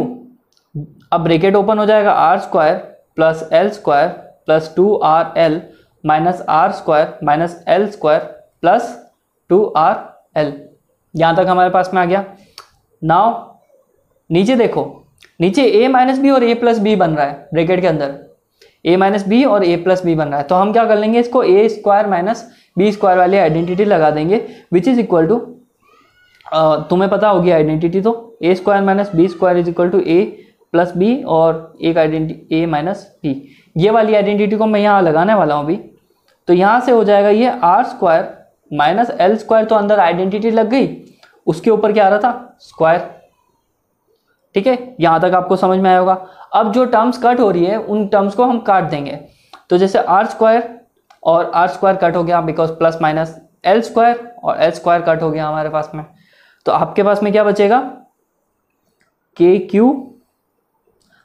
अब ब्रैकेट ओपन हो जाएगा, R square plus L square plus 2rl minus R square minus L square plus 2rl। यहां तक हमारे पास में आ गया। नाउ नीचे देखो, नीचे a माइनस बी और a प्लस बी बन रहा है ब्रैकेट के अंदर, a माइनस बी और a प्लस बी बन रहा है, तो हम क्या कर लेंगे? इसको a square minus B square वाली आइडेंटिटी लगा देंगे, विच इज इक्वल टू तुम्हें पता होगी आइडेंटिटी, तो a square minus B square is equal to a plus b और एक आइडेंटिटी ए माइनस बी। ये वाली आइडेंटिटी को मैं यहाँ लगाने वाला हूँ अभी। तो यहाँ से हो जाएगा ये R square minus L square, तो अंदर आइडेंटिटी लग गई, उसके ऊपर क्या आ रहा था स्क्वायर। ठीक है, यहाँ तक आपको समझ में आया होगा। अब जो टर्म्स कट हो रही है उन टर्म्स को हम काट देंगे। तो जैसे आर स्क्वायर और आर स्क्वायर कट हो गया because plus minus L square और एल स्क्वायर कट हो गया हमारे पास में। तो आपके पास में क्या बचेगा के क्यू,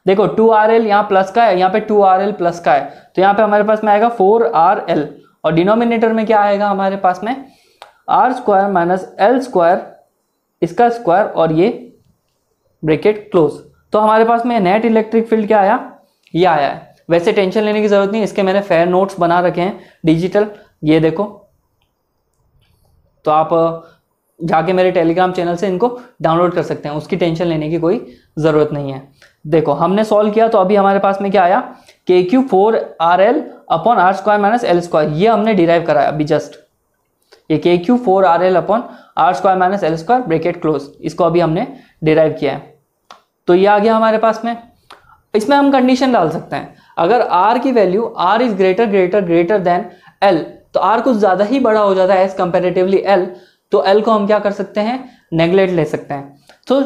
देखो 2RL यहाँ प्लस का है, यहाँ पे 2RL प्लस का है, तो यहाँ पे हमारे पास में आएगा 4RL और डिनोमिनेटर में क्या आएगा हमारे पास में R square minus L square, इसका स्क्वायर और ये ब्रैकेट क्लोज। तो हमारे पास में नेट इलेक्ट्रिक फील्ड क्या आया, ये आया है। वैसे टेंशन लेने की जरूरत नहीं, इसके मैंने फेयर नोट्स बना रखे हैं डिजिटल, ये देखो। तो आप जाके मेरे टेलीग्राम चैनल से इनको डाउनलोड कर सकते हैं, उसकी टेंशन लेने की कोई ज़रूरत नहीं है। देखो हमने सॉल्व किया तो अभी हमारे पास में क्या आया K Q 4RL upon R square minus L square, ये हमने डिराइव करा है अभी जस्ट। ये K Q 4RL upon R square minus L square bracket close, इसको अभी हमने डिराइव किया है। तो ये आ गया हमारे पास में। इसमें हम कंडीशन डाल सकते हैं, अगर आर की value R is greater than L, तो आर कुछ ज़्यादा ही बड़ा हो जाता है एज कंपेरेटिवली एल, तो एल को हम क्या कर सकते हैं नेग्लेक्ट ले सकते हैं। तो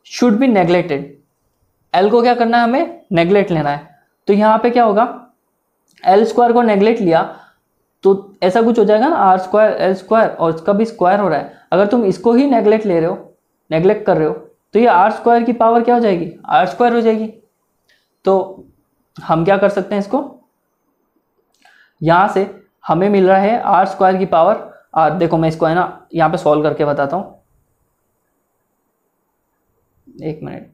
शुड बी नेग्लेक्टेड, एल को क्या करना है हमें नेग्लेक्ट लेना है। तो यहाँ पे क्या होगा एल स्क्वायर को नेग्लेक्ट लिया तो ऐसा कुछ हो जाएगा ना आर स्क्वायर एल स्क्वायर, और इसका भी स्क्वायर हो रहा है। अगर तुम इसको ही नेग्लेक्ट ले रहे हो, नेग्लेक्ट कर रहे हो, तो ये आर स्क्वायर की पावर क्या हो जाएगी आर स्क्वायर हो जाएगी। तो हम क्या कर सकते हैं इसको, यहाँ से हमें मिल रहा है आर स्क्वायर की पावर आर। देखो मैं इसको है ना यहाँ पे सॉल्व करके बताता हूँ, एक मिनट।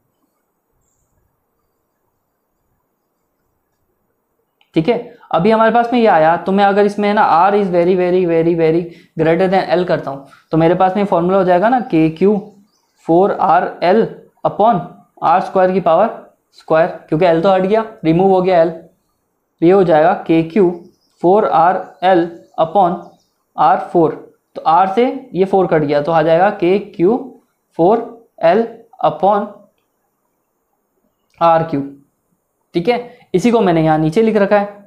ठीक है, अभी हमारे पास में ये आया, तो मैं अगर इसमें है ना R is very very very very greater than L करता हूँ, तो मेरे पास में फॉर्मूला हो जाएगा ना K Q 4RL upon R square की पावर स्क्वायर, क्योंकि एल तो हट गया, रिमूव हो गया एल। ये हो जाएगा K Q 4RL upon R4, तो R से ये 4 कट गया, तो आ जाएगा K Q 4L upon RQ। ठीक है, इसी को मैंने यहाँ नीचे लिख रखा है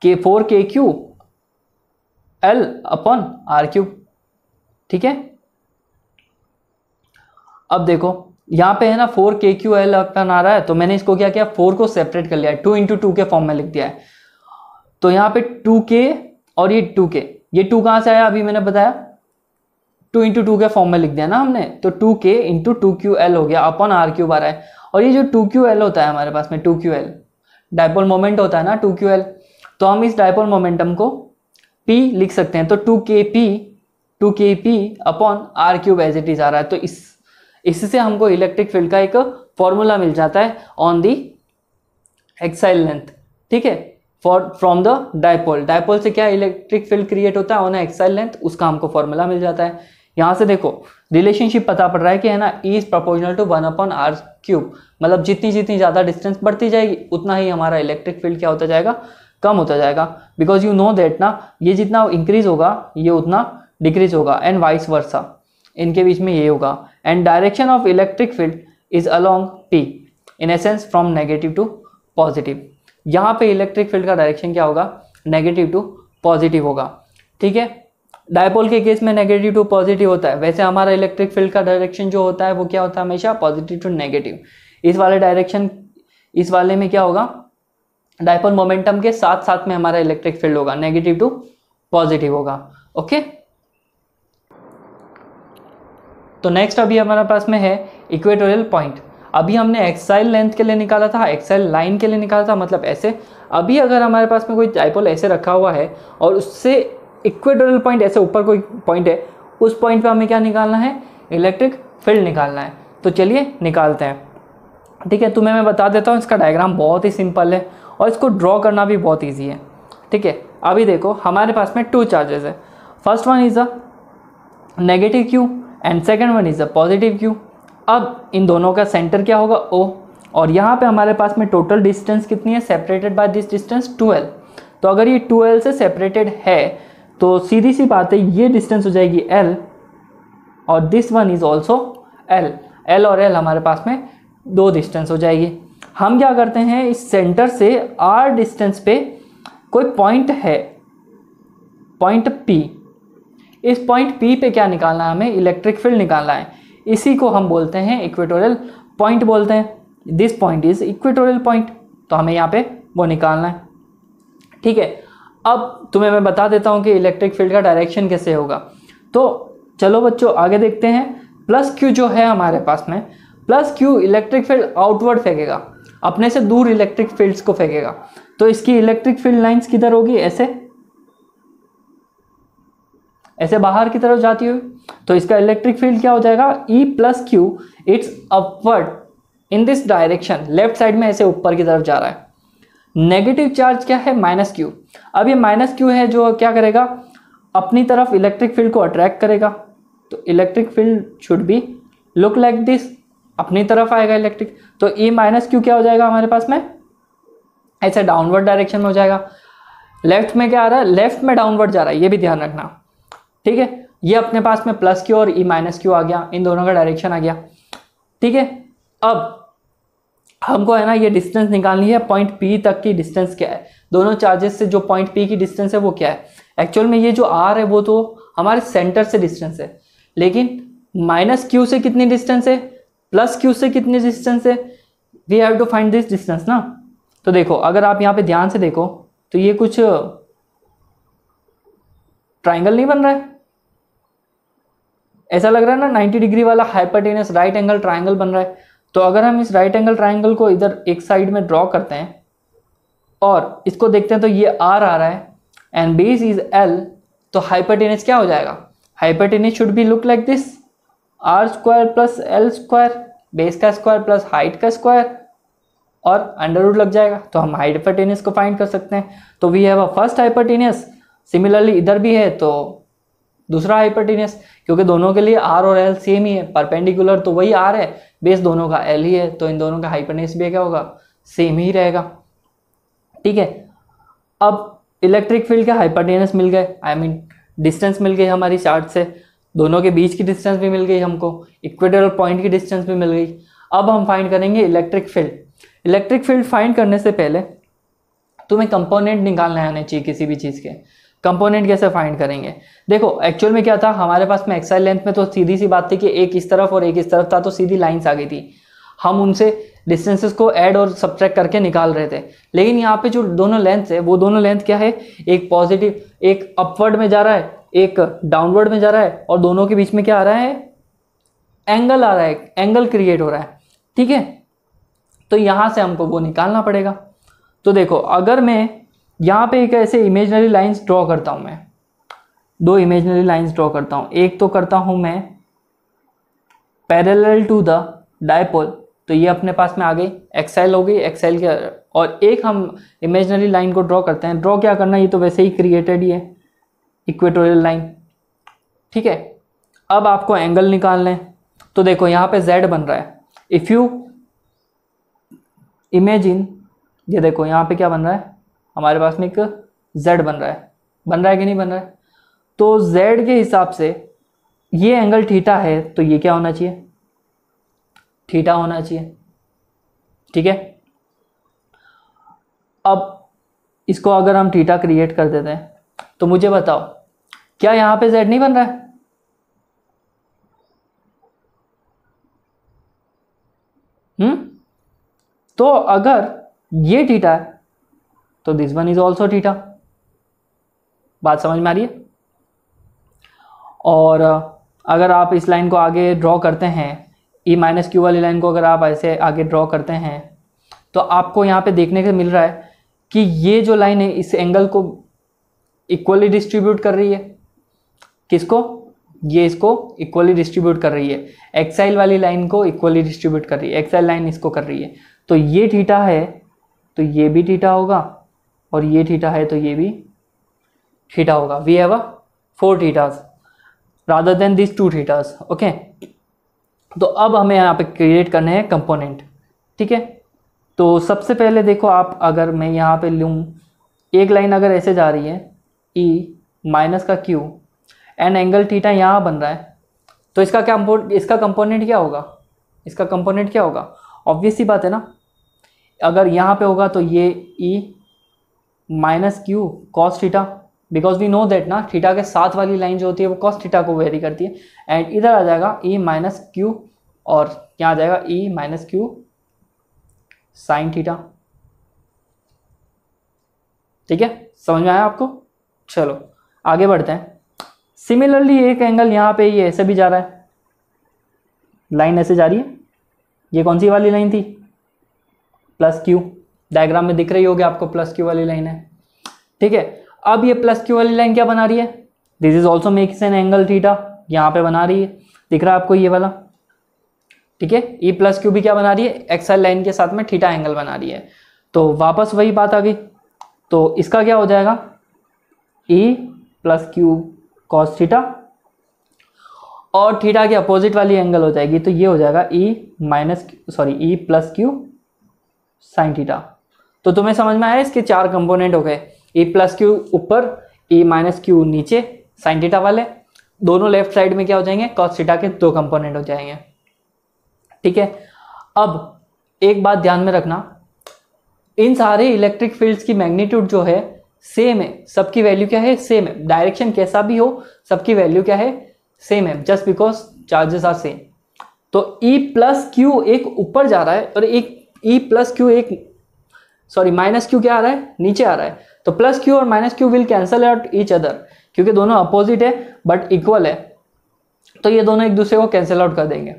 के 4KQL अपॉन RQ। ठीक है, अब देखो यहाँ पे है ना 4KQL अपन आ रहा है, तो मैंने इसको क्या किया 4 को सेपरेट कर लिया है, 2 × 2 के फॉर्म में लिख दिया है। तो यहाँ पे 2K और ये 2K, ये 2 कहाँ से आया अभी मैंने बताया 2 × 2 के फॉर्म में लिख दिया ना हमने, तो 2K × 2QL हो गया अपॉन R³ आ रहा है। और ये जो 2QL होता है हमारे पास में 2QL डायपोल मोमेंट होता है ना 2QL, तो हम इस डायपोल मोमेंटम को P लिख सकते हैं। तो 2KP upon R³ as it is आ रहा है। तो इससे हमको इलेक्ट्रिक फील्ड का एक फॉर्मूला मिल जाता है ऑन दी एक्साइल लेंथ। ठीक है, फ्रॉम द डायपोल से क्या इलेक्ट्रिक फील्ड क्रिएट होता है ऑन एक्साइल लेंथ, उसका हमको फॉर्मूला मिल जाता है। यहाँ से देखो रिलेशनशिप पता पड़ रहा है कि है ना E is proportional to 1/R³, मतलब जितनी ज़्यादा डिस्टेंस बढ़ती जाएगी उतना ही हमारा इलेक्ट्रिक फील्ड क्या होता जाएगा कम होता जाएगा। बिकॉज यू नो दैट ना ये जितना इंक्रीज होगा ये उतना डिक्रीज होगा एंड वाइस वर्सा, इनके बीच में ये होगा। And direction of electric field is along P in essence from negative to positive. यहाँ पे इलेक्ट्रिक फील्ड का डायरेक्शन क्या होगा नेगेटिव टू पॉजिटिव होगा। ठीक है, डायपोल के केस में नेगेटिव टू पॉजिटिव होता है, वैसे हमारा इलेक्ट्रिक फील्ड का डायरेक्शन जो होता है वो क्या होता है हमेशा पॉजिटिव टू नेगेटिव। इस वाले में क्या होगा डायपोल मोमेंटम के साथ साथ में हमारा इलेक्ट्रिक फील्ड होगा नेगेटिव टू पॉजिटिव होगा। ओके, तो नेक्स्ट अभी हमारे पास में है इक्वेटोरियल पॉइंट। अभी हमने एक्साइल लेंथ के लिए निकाला था, एक्साइल लाइन के लिए निकाला था, मतलब ऐसे। अभी अगर हमारे पास में कोई डायपोल ऐसे रखा हुआ है और उससे इक्वेटोरियल पॉइंट ऐसे ऊपर कोई पॉइंट है, उस पॉइंट पे हमें क्या निकालना है इलेक्ट्रिक फील्ड निकालना है। तो चलिए निकालते हैं। ठीक है, तुम्हें मैं बता देता हूँ, इसका डायग्राम बहुत ही सिंपल है और इसको ड्रॉ करना भी बहुत ईजी है। ठीक है, अभी देखो हमारे पास में 2 चार्जेस है, first one is a negative Q and second one is a positive Q। अब इन दोनों का सेंटर क्या होगा O, और यहाँ पे हमारे पास में टोटल डिस्टेंस कितनी है separated by this distance 2L। तो अगर ये 2L से सेपरेटेड है तो सीधी सी बात है ये डिस्टेंस हो जाएगी L और this one is also L. L और एल हमारे पास में 2 डिस्टेंस हो जाएगी। हम क्या करते हैं, इस सेंटर से r डिस्टेंस पे कोई पॉइंट है, पॉइंट P। इस पॉइंट P पे क्या निकालना है, हमें इलेक्ट्रिक फील्ड निकालना है। इसी को हम बोलते हैं इक्वेटोरियल पॉइंट बोलते हैं। This point is equatorial point, तो हमें यहाँ पे वो निकालना है। ठीक है, अब तुम्हें मैं बता देता हूँ कि इलेक्ट्रिक फील्ड का डायरेक्शन कैसे होगा। तो चलो बच्चों आगे देखते हैं। प्लस Q जो है हमारे पास में, plus Q electric field outward फेंकेगा, अपने से दूर इलेक्ट्रिक फील्ड्स को फेंकेगा। तो इसकी इलेक्ट्रिक फील्ड लाइंस किधर होगी, ऐसे ऐसे बाहर की तरफ जाती हुई। तो इसका इलेक्ट्रिक फील्ड क्या हो जाएगा, E plus Q, it's upward in this direction, left side में ऐसे ऊपर की तरफ जा रहा है। नेगेटिव चार्ज क्या है, माइनस Q। अब ये माइनस Q है जो क्या करेगा, अपनी तरफ इलेक्ट्रिक फील्ड को अट्रैक्ट करेगा। तो electric field should be look like this, अपनी तरफ आएगा इलेक्ट्रिक। तो E माइनस Q क्या हो जाएगा हमारे पास में, ऐसे डाउनवर्ड डायरेक्शन में हो जाएगा। लेफ्ट में क्या आ रहा है, लेफ्ट में डाउनवर्ड जा रहा है, ये भी ध्यान रखना। ठीक है, ये अपने पास में प्लस Q और E माइनस Q आ गया, इन दोनों का डायरेक्शन आ गया। ठीक है, अब हमको है ना ये डिस्टेंस निकालनी है, पॉइंट P तक की डिस्टेंस क्या है, दोनों चार्जेस से जो पॉइंट P की डिस्टेंस है वो क्या है। एक्चुअल में ये जो R है वो तो हमारे सेंटर से डिस्टेंस है, लेकिन माइनस Q से कितनी डिस्टेंस है, प्लस Q से कितनी डिस्टेंस है, we have to find this distance ना। तो देखो अगर आप यहाँ पे ध्यान से देखो तो ये कुछ ट्राइंगल नहीं बन रहा है, ऐसा लग रहा है ना 90 डिग्री वाला हाइपोटेनस राइट एंगल ट्राइंगल बन रहा है। तो अगर हम इस राइट एंगल ट्राइंगल को इधर एक साइड में ड्रॉ करते हैं और इसको देखते हैं तो ये R आ रहा है एंड बेस इज L, तो हाइपोटेनस क्या हो जाएगा, hypotenuse should be look like this, R square plus L square, base का स्क्वायर प्लस हाइट का स्क्वायर और अंडर रूट लग जाएगा। तो हम हाइपोटेनस को फाइंड कर सकते हैं। तो we have a first hypotenuse, similarly इधर भी है तो दूसरा हाइपोटेनस, क्योंकि दोनों के लिए R और L सेम ही है, परपेंडिकुलर तो वही R है, बेस दोनों का L ही है, तो इन दोनों का हाइपोटेनस भी क्या होगा, सेम ही रहेगा। ठीक है, अब इलेक्ट्रिक फील्ड के हाइपोटेनस मिल गए, आई मीन डिस्टेंस मिल गई हमारी चार्ट से, दोनों के बीच की डिस्टेंस भी मिल गई हमको, इक्वेटोरियल पॉइंट की डिस्टेंस भी मिल गई। अब हम फाइंड करेंगे electric field. Electric field find करने से पहले तुम्हें कंपोनेंट निकालने आने चाहिए किसी भी चीज़ के। कंपोनेंट कैसे फाइंड करेंगे, देखो एक्चुअल में क्या था हमारे पास में एक्साइल लेंथ में तो सीधी सी बात थी कि एक इस तरफ और एक इस तरफ था, तो सीधी लाइंस आ गई थी, हम उनसे डिस्टेंसेस को ऐड और सब्ट्रैक्ट करके निकाल रहे थे। लेकिन यहाँ पे जो दोनों लेंथ है वो दोनों लेंथ क्या है, एक पॉजिटिव, एक अपवर्ड में जा रहा है, एक डाउनवर्ड में जा रहा है, और दोनों के बीच में क्या आ रहा है, एंगल आ रहा है, एंगल क्रिएट हो रहा है। ठीक है, तो यहाँ से हमको वो निकालना पड़ेगा। तो देखो अगर मैं यहाँ पे एक ऐसे इमेजिनरी लाइंस ड्रॉ करता हूँ, मैं 2 इमेजिनरी लाइंस ड्रॉ करता हूँ, एक तो करता हूँ मैं पैरेलल टू द डायपोल, तो ये अपने पास में आ गई, एक्साइल हो गई, एक्साइल के, और एक हम इमेजिनरी लाइन को ड्रॉ करते हैं। ड्रॉ क्या करना, ये तो वैसे ही क्रिएटेड ही है, इक्वेटोरियल लाइन। ठीक है, अब आपको एंगल निकालना है। तो देखो यहाँ पे Z बन रहा है, इफ़ यू इमेजिन, ये देखो यहाँ पे क्या बन रहा है, हमारे पास में एक Z बन रहा है कि नहीं बन रहा है। तो Z के हिसाब से ये एंगल थीटा है, तो ये क्या होना चाहिए, थीटा होना चाहिए। ठीक है, अब इसको अगर हम थीटा क्रिएट कर देते हैं तो मुझे बताओ क्या यहाँ पे Z नहीं बन रहा है, तो अगर ये थीटा है तो this one is also theta. बात समझ में आ रही है। और अगर आप इस लाइन को आगे ड्रॉ करते हैं, E माइनस क्यू वाली लाइन को अगर आप ऐसे आगे ड्रॉ करते हैं, तो आपको यहाँ पे देखने को मिल रहा है कि ये जो लाइन है इस एंगल को इक्वली डिस्ट्रीब्यूट कर रही है। किसको, ये इसको इक्वली डिस्ट्रीब्यूट कर रही है, एक्साइल वाली लाइन को इक्वली डिस्ट्रीब्यूट कर रही है, एक्साइल लाइन इसको कर रही है। तो ये थीटा है तो ये भी थीटा होगा, और ये थीटा है तो ये भी थीटा होगा। We have 4 thetas rather than this 2 thetas. Okay, तो अब हमें यहाँ पे क्रिएट करने हैं कंपोनेंट। ठीक है, तो सबसे पहले देखो आप, अगर मैं यहाँ पे लूँ एक लाइन अगर ऐसे जा रही है E माइनस का Q एंड एंगल थीटा यहाँ बन रहा है, तो इसका कंपोनेंट क्या होगा, इसका कंपोनेंट क्या होगा, ऑब्वियस सी बात है ना, अगर यहाँ पे होगा तो ये E minus q cos theta, because we know that ना थीटा के साथ वाली लाइन जो होती है वो कॉस थीटा को वेरी करती है, एंड इधर आ जाएगा ई माइनस क्यू और यहाँ आ जाएगा ई माइनस क्यू साइन थीटा। ठीक है, समझ में आया आपको? चलो आगे बढ़ते हैं। सिमिलरली एक एंगल यहाँ पे ये ऐसे भी जा रहा है, लाइन ऐसे जा रही है, ये कौन सी वाली लाइन थी, प्लस क्यू, डायग्राम में दिख रही होगी आपको, प्लस क्यू वाली लाइन है। ठीक है, अब ये प्लस क्यू वाली लाइन क्या बना रही है, this is also makes an angle theta, यहाँ पे बना रही है, दिख रहा है आपको ये वाला। ठीक है, ई प्लस क्यू भी क्या बना रही है, एक्सल लाइन के साथ में थीटा एंगल बना रही है। तो वापस वही बात आ गई, तो इसका क्या हो जाएगा, ई प्लस क्यू कॉस थीटा, और थीटा की अपोजिट वाली एंगल हो जाएगी, तो ये हो जाएगा ई प्लस क्यू साइन थीटा। तो तुम्हें समझ में आया, इसके चार कंपोनेंट हो गए, ई प्लस क्यू ऊपर, ई माइनस क्यू नीचे, साइन थीटा वाले, दोनों लेफ्ट साइड में क्या हो जाएंगे, कॉस थीटा के दो कंपोनेंट हो जाएंगे। ठीक है, अब एक बात ध्यान में रखना, इन सारे इलेक्ट्रिक फील्ड्स की मैग्नीट्यूड जो है सेम है, सबकी वैल्यू क्या है, सेम है, डायरेक्शन कैसा भी हो सबकी वैल्यू क्या है, सेम है, just because charges are same. तो ई प्लस क्यू एक ऊपर जा रहा है और एक ई प्लस क्यू माइनस क्यू क्या आ रहा है, नीचे आ रहा है, तो प्लस क्यू और minus Q will cancel out each other, क्योंकि दोनों अपोजिट है बट इक्वल है, तो ये दोनों एक दूसरे को कैंसिल आउट कर देंगे।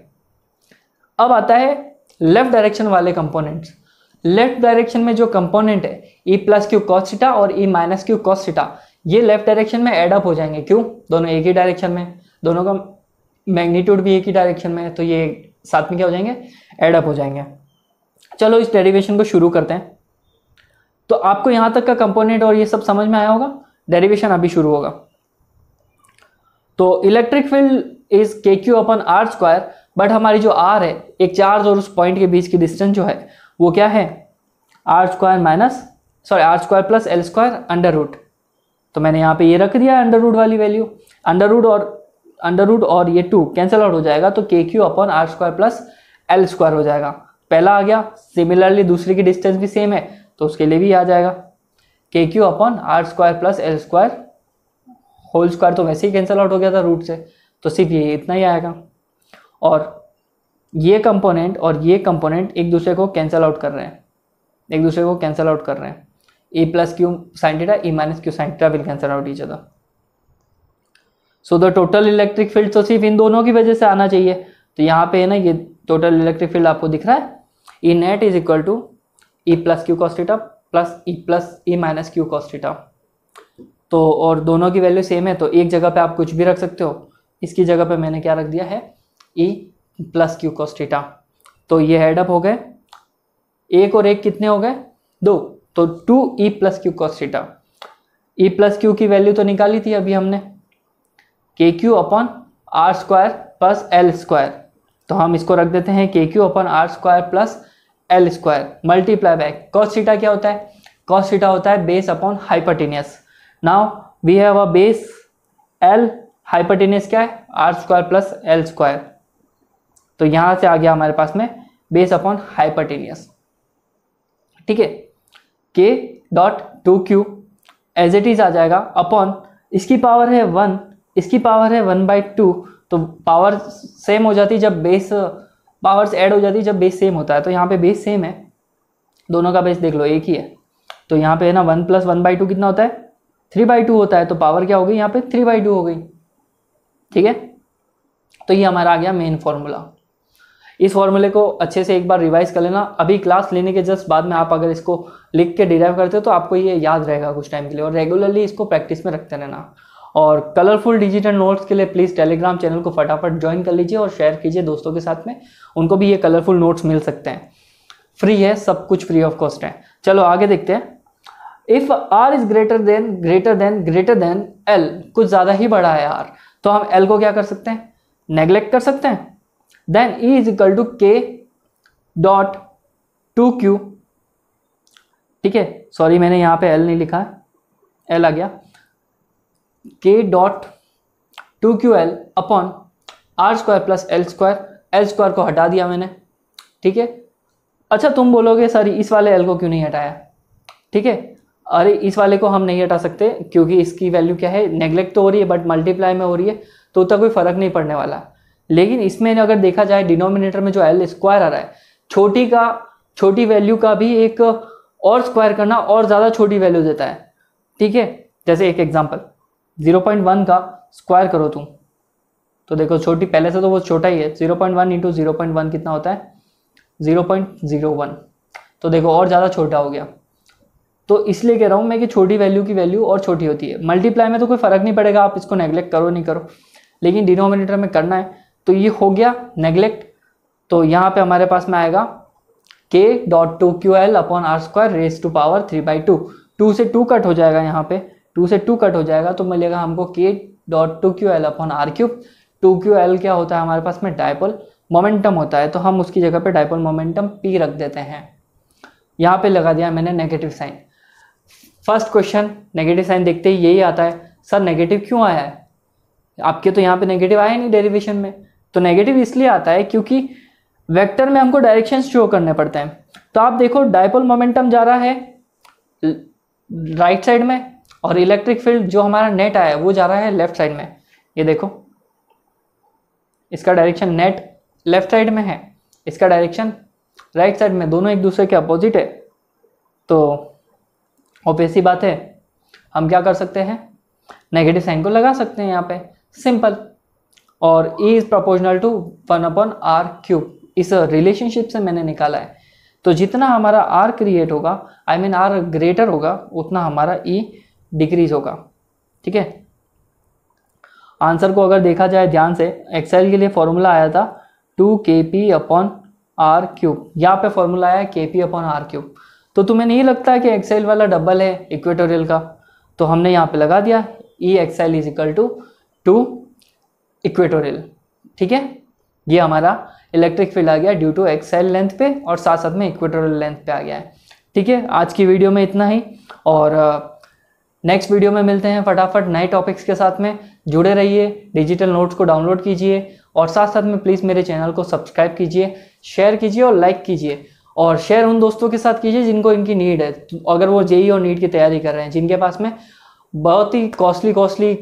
अब आता है लेफ्ट डायरेक्शन वाले कंपोनेंट्स। लेफ्ट डायरेक्शन में जो कंपोनेंट है ई प्लस क्यू कॉस थीटा और E minus q cos theta, ये लेफ्ट डायरेक्शन में एड अप हो जाएंगे। क्यों, दोनों एक ही डायरेक्शन में, दोनों का मैग्नीट्यूड भी एक ही डायरेक्शन में है, तो ये साथ में क्या हो जाएंगे, एड अप हो जाएंगे। चलो इस डेरिवेशन को शुरू करते हैं। तो आपको यहां तक का कंपोनेंट और ये सब समझ में आया होगा, डेरिवेशन अभी शुरू होगा। तो electric field is K Q upon R square, but हमारी जो आर है, एक चार्ज और उस पॉइंट के बीच की डिस्टेंस जो है वो क्या है, R square plus L square under root. तो मैंने यहाँ पे ये रख दिया अंडर रूट वाली वैल्यू, अंडर रूट और ये 2 कैंसिल आउट हो जाएगा, तो K Q upon R square plus L square हो जाएगा। पहला आ गया, सिमिलरली दूसरी की डिस्टेंस भी सेम है तो उसके लिए भी आ जाएगा K Q upon R square plus L square whole square, तो वैसे ही कैंसिल आउट हो गया था रूट से, तो सिर्फ ये इतना ही आएगा। और ये कंपोनेंट और ये कंपोनेंट एक दूसरे को कैंसिल आउट कर रहे हैं, E plus q sine theta, E minus q sine theta will cancel out each other. So the total electric field तो सिर्फ इन दोनों की वजह से आना चाहिए। तो यहाँ पे है ना, ये टोटल इलेक्ट्रिक फील्ड आपको दिख रहा है, E net is equal to E plus Q cos theta plus E minus q cos theta. तो और दोनों की वैल्यू सेम है, तो एक जगह पे आप कुछ भी रख सकते हो, इसकी जगह पे मैंने क्या रख दिया है, ई प्लस क्यू कॉस थीटा। तो ये हेड अप हो गए, एक और एक कितने हो गए, 2, तो 2 E plus Q cos theta. E plus Q की वैल्यू तो निकाली थी अभी हमने, K Q upon R square plus L square, तो हम इसको रख देते हैं K Q upon R square plus L square multiply by cos theta. क्या होता है, कॉस थीटा होता है base upon hypotenuse. Now we have a base L, hypotenuse क्या है, R square plus L square, तो यहां से आ गया हमारे पास में बेस अपॉन हाइपोटेनियस। ठीक है, K dot 2q as it is आ जाएगा अपॉन, इसकी पावर है 1, इसकी पावर है 1/2, तो पावर सेम हो जाती जब बेस, पावर्स ऐड हो जाती जब बेस सेम होता है। तो यहाँ पे बेस सेम है, दोनों का बेस देख लो एक ही है, तो यहाँ पे है ना 1 + 1/2 कितना होता है, 3/2 होता है, तो पावर क्या हो गई यहाँ पे 3/2 हो गई। ठीक है, तो ये हमारा आ गया मेन फॉर्मूला। इस फॉर्मूले को अच्छे से एक बार रिवाइज कर लेना, अभी क्लास लेने के जस्ट बाद में आप अगर इसको लिख के डिराइव करते हो तो आपको ये याद रहेगा कुछ टाइम के लिए, और रेगुलरली इसको प्रैक्टिस में रखते रहना। और कलरफुल डिजिटल नोट्स के लिए प्लीज़ टेलीग्राम चैनल को फटाफट ज्वाइन कर लीजिए और शेयर कीजिए दोस्तों के साथ में, उनको भी ये कलरफुल नोट्स मिल सकते हैं, फ्री है, सब कुछ फ्री ऑफ कॉस्ट है। चलो आगे देखते हैं। If R is greater than L, कुछ ज़्यादा ही बड़ा है आर, तो हम एल को क्या कर सकते हैं, नेग्लेक्ट कर सकते हैं। Then E is equal to K dot 2q, ठीक है, सॉरी मैंने यहाँ पे एल नहीं लिखा है, एल आ गया, k dot 2ql upon R square plus L square को हटा दिया मैंने, ठीक है। अच्छा तुम बोलोगे सर इस वाले एल को क्यों नहीं हटाया, ठीक है। अरे इस वाले को हम नहीं हटा सकते क्योंकि इसकी वैल्यू क्या है, नेग्लेक्ट तो हो रही है बट मल्टीप्लाई में हो रही है, तो उतना कोई फर्क नहीं पड़ने वाला। लेकिन इसमें अगर देखा जाए डिनोमिनेटर में जो एल स्क्वायर आ रहा है, छोटी वैल्यू का भी एक और स्क्वायर करना और ज़्यादा छोटी वैल्यू देता है, ठीक है। जैसे एक एग्जांपल 0.1 का स्क्वायर करो तुम, तो देखो छोटी पहले से तो वो छोटा ही है, 0.1 इंटू 0.1 कितना होता है 0.01, तो देखो और ज़्यादा छोटा हो गया। तो इसलिए कह रहा हूँ मैं कि छोटी वैल्यू की वैल्यू और छोटी होती है। मल्टीप्लाई में तो कोई फर्क नहीं पड़ेगा, आप इसको नेग्लेक्ट करो नहीं करो, लेकिन डिनोमिनेटर में करना है तो ये हो गया नेग्लेक्ट। तो यहाँ पे हमारे पास में आएगा k.2ql upon R square raise to power 3/2, 2 से 2 कट हो जाएगा, यहाँ पे 2 से 2 कट हो जाएगा तो मिलेगा हमको k.2ql upon are cube. 2ql क्या होता है हमारे पास में, डायपोल मोमेंटम होता है, तो हम उसकी जगह पे डायपोल मोमेंटम p रख देते हैं। यहाँ पे लगा दिया मैंने negative sign. First question negative sign देखते ही यही आता है, सर नेगेटिव क्यों आया है, आपके तो यहाँ पे नेगेटिव आया नहीं डेरिवेशन में। तो नेगेटिव इसलिए आता है क्योंकि वेक्टर में हमको डायरेक्शन शो करने पड़ते हैं। तो आप देखो डायपोल मोमेंटम जा रहा है राइट साइड में और इलेक्ट्रिक फील्ड जो हमारा नेट आया है वो जा रहा है लेफ्ट साइड में। ये देखो इसका डायरेक्शन नेट लेफ्ट साइड में है, इसका डायरेक्शन राइट साइड में, दोनों एक दूसरे के अपोजिट है। तो ऑब्वियस सी बात है हम क्या कर सकते हैं, नेगेटिव साइन को लगा सकते हैं यहाँ पे, सिंपल। और E is proportional to 1/r³, इस रिलेशनशिप से मैंने निकाला है। तो जितना हमारा R क्रिएट होगा, आई मीन R ग्रेटर होगा, उतना हमारा E डिक्रीज होगा, ठीक है। आंसर को अगर देखा जाए ध्यान से, एक्सेल के लिए फॉर्मूला आया था 2kp/r³, यहाँ पे फॉर्मूला आया kp/r³। तो तुम्हें नहीं लगता है कि एक्सेल वाला डबल है इक्वेटोरियल का, तो हमने यहाँ पे लगा दिया E axial is equal to equatorial, ठीक है। ये हमारा इलेक्ट्रिक फील्ड आ गया ड्यू टू एक्सेल लेंथ पे और साथ साथ में इक्वेटोरियल लेंथ पे आ गया है, ठीक है। आज की वीडियो में इतना ही, और नेक्स्ट वीडियो में मिलते हैं फटाफट नए टॉपिक्स के साथ में। जुड़े रहिए, डिजिटल नोट्स को डाउनलोड कीजिए और साथ साथ में प्लीज़ मेरे चैनल को सब्सक्राइब कीजिए, शेयर कीजिए और लाइक कीजिए। और शेयर उन दोस्तों के साथ कीजिए जिनको इनकी नीड है, अगर वो जेईई और नीट की तैयारी कर रहे हैं, जिनके पास में बहुत ही कॉस्टली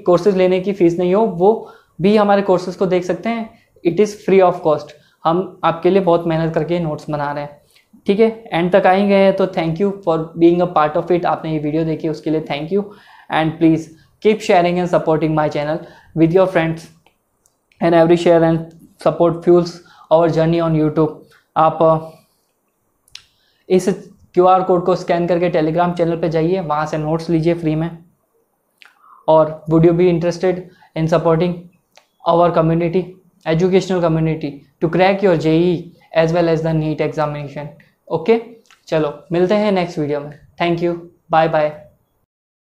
कोर्सेज लेने की फीस नहीं हो, वो भी हमारे कोर्सेज को देख सकते हैं। It is free of cost, हम आपके लिए बहुत मेहनत करके नोट्स बना रहे हैं, ठीक है। एंड तक आए गए हैं तो thank you for being a part of it. आपने ये वीडियो देखी उसके लिए thank you, and please keep sharing and supporting my channel with your friends, and every share and support fuels our journey on YouTube. आप इस QR code को scan करके Telegram channel पे जाइए, वहाँ से नोट्स लीजिए फ्री में। और would you be interested in supporting our community, educational community, to crack your JEE as well as the NEET examination, okay. चलो मिलते हैं नेक्स्ट वीडियो में, थैंक यू, बाय बाय।